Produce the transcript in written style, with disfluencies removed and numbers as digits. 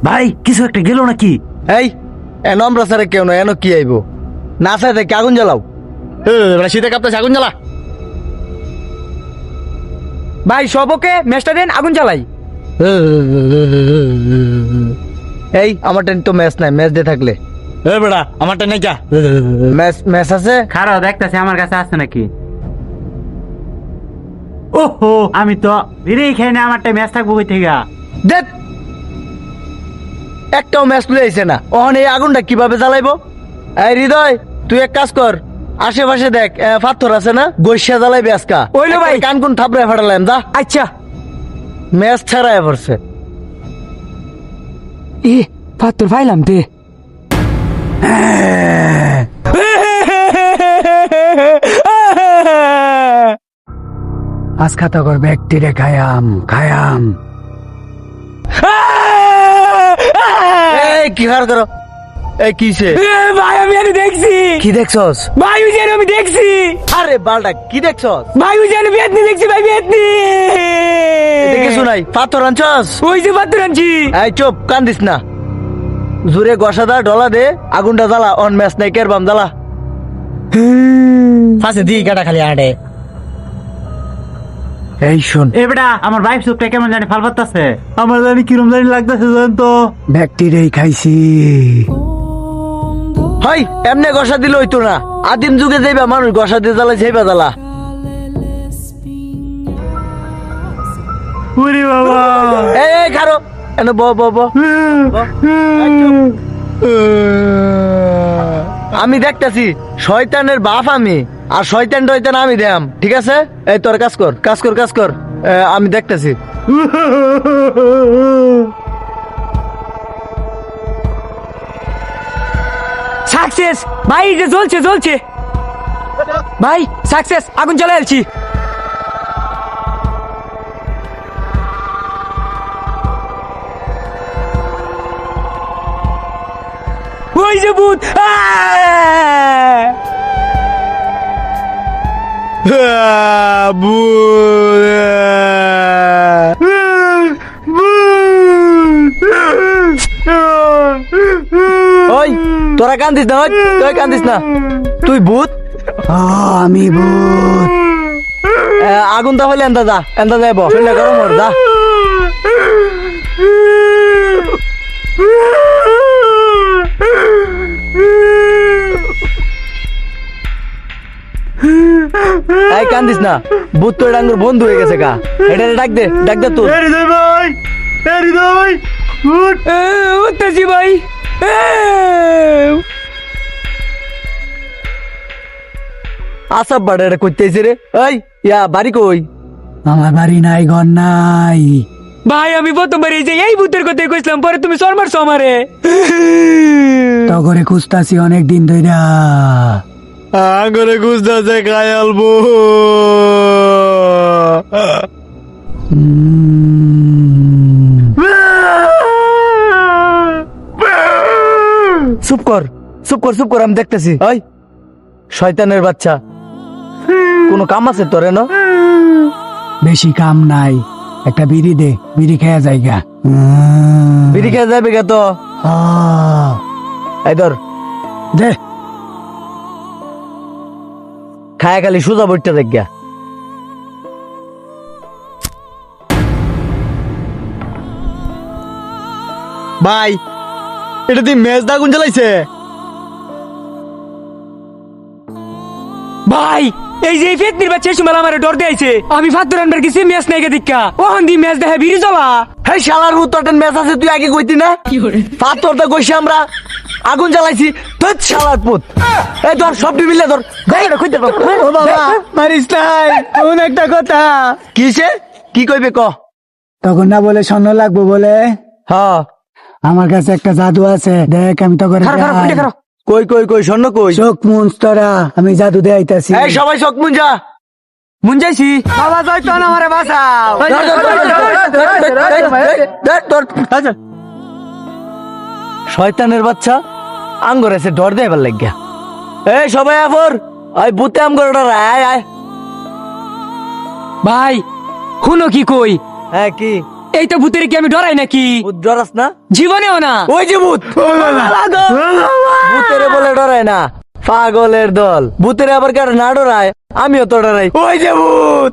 ভাই কিছু একটা গেল নাকি? এই আমরা স্যারে কেউ না এন কি আইব না স্যার দেখে আগুন জ্বালাও। শীতে কাঁপতেছে, আগুন জ্বালা। ভাই সবকে ম্যাচটা দেন, আগুন জ্বালাই। এই আমার টেন তো ম্যাচ নাই, ম্যাচ দিয়ে থাকলে এ বেড়া আমারটা নেই যা। ম্যাচ ম্যাচ আছে। খারাপ দেখতেছি আমার কাছে আছে নাকি। ওহো আমি তো বিড়ি খাই না, আমারটা ম্যাচ থাকবো কই থেকে? দেখ একটাও ম্যাচ তুলে আইছে না, ওখানে এই আগুনটা কিভাবে জ্বালাইবো? এই হৃদয় তুই এক কাজ কর, আশেপাশে দেখ পাথর আছে না, গৈসা জ্বালাইবি আজকা। ওইলো ভাই। কান কোন থাপড়ায় ফাটালাম যা। আচ্ছা। ম্যাচ ছাড়াই পড়ছে। এ পাত্র ফাইলাম দে। আজ খাতা কর ব্যক্তিরে খায়াম খায়াম। এই কি হার করো? এই কিসে? ভাই আমি দেখছি। কি দেখছস? ভাই ওই যে আমি দেখছি। আরে বালটা কি দেখছস? ভাই ওই যে বেতনি দেখছি, ভাই বেতনি। দেখে শুনাই পাথর আনছস? ওই যে পাত্র আনছি। এই চুপ, কান্দিস না, জোরে গসাদা ডলা দে, আগুনটা জ্বালা। অন ম্যাচ নাই, কেরবাম জ্বালা। ফাঁসে দি কাটা খালি আড়ে। এই শোন, এ বেটা আমার ভাই সুপটা কেমন জানি ফাল পাতাছে, আমার জানি কিরম জানি লাগতেছে জান তো। ব্যক্তিরেই খাইছি। হাই এমনে গসা দিলে হইতো না, আদিম যুগে যাইবা মানুষ গসা দিয়ে জ্বালা যাইবা জ্বালা। ওরে বাবা এই খারো এনে ব ব ব ব। এই চুপ। আমি দেখতাছি শয়তানের বাপ আমি, আর শয়তান টয়তান আমি দেম, ঠিক আছে? এই তোর কাজ কর, কাজ কর, কাজ কর। আমি দেখতাছি। সাকসেস ভাই, এটা জ্বলছে জ্বলছে ভাই, সাকসেস, আগুন জ্বালাই আলছি। ওই যে ভূত। ওই তোরা কান্দিস না, ওই তুই কান্দিস না, তুই ভূত? আমি ভূত। আগুন তাহলে এন্দা যা, এন্দা যাইব গরম হর যা। এই কান্দিস না, ভূত তো ডাঙ্গুর বন্ধু হয়ে গেছে কা। এটা ডাক দে, ডাক দে তোর। হৃদয় ভাই, হৃদয় ভাই উঠ। উঠতেছি ভাই। আসব বাড়ে এটা কইতেছে রে। এই ইয়া বাড়ি কই? আমার বাড়ি নাই, ঘর নাই ভাই। আমি প্রথমবার এই যে এই ভূতের কথাই কইছিলাম, পরে তুমি চর মারছো আমারে। তগরে খুঁজতাছি অনেক দিন ধইরা। আঙ্গরে গুজদাছে কায়াল বো। চুপ কর, চুপ কর, চুপ কর, আমি দেখতেছি। ওই শয়তানের বাচ্চা, কোনো কাম আছে তোর? না বেশি কাম নাই, একটা বিড়ি দে, বিড়ি খেয়া জায়গা। বিড়ি খেয়ে যাবে গে তো। এই ধর দে। খায়া খালি সোজা বইটা দেখ গা। ভাই এটা তুই মেজ দাগুন জ্বালাইছে ভাই এই যে ফেতনির বাচ্চা সময় আমারে ডর দিয়েছে। আমি ফাত্তর আনবার গেছি, ম্যাচ নাই দিকা ওখান দিয়ে ম্যাচ দেখে বিড়ি জ্বলা। হ্যাঁ শালার উত্তরটেন মেজ আছে, তুই আগে কইতি না? পাথর তো কইছি আমরা, আগুন জ্বালাইছি তুই শালার পুত। এই ধর সব মিলে ধর, গাড়িটা কইতে পার। ও বাবা মারিস নাই, কোন একটা কথা কিসে কি কইবে ক? তখন না বলে স্বর্ণ লাগবো বলে। হ্যাঁ আমার কাছে একটা জাদু আছে, দেখ আমি তো করে কই কই কই স্বর্ণ কই? চোখ মুন্স তোরা, আমি জাদু দেয়াইতাছি। এই সবাই চোখ মুঞ্জা। মুঞ্জাইছি বাবা, যাইতো না আমারে বাঁচাও। শয়তানের বাচ্চা আঙ্গর এসে ডর দেয় এবার লাগিয়া। এই সবাই আফর ওই বুতে আমগর ডর। আয় আয় ভাই শুনো কি কই, হ্যাঁ কি? এই তো ভূতের কি আমি ডরাই নাকি? ভূত ডরাস না? জীবনেও না। ওই যে ভূত, ভূতেরে বলে ডরায় না, পাগলের দল। ভূতেরে আবার কার না ডরায়, আমিও তো ডরাই। ওই যে ভূত।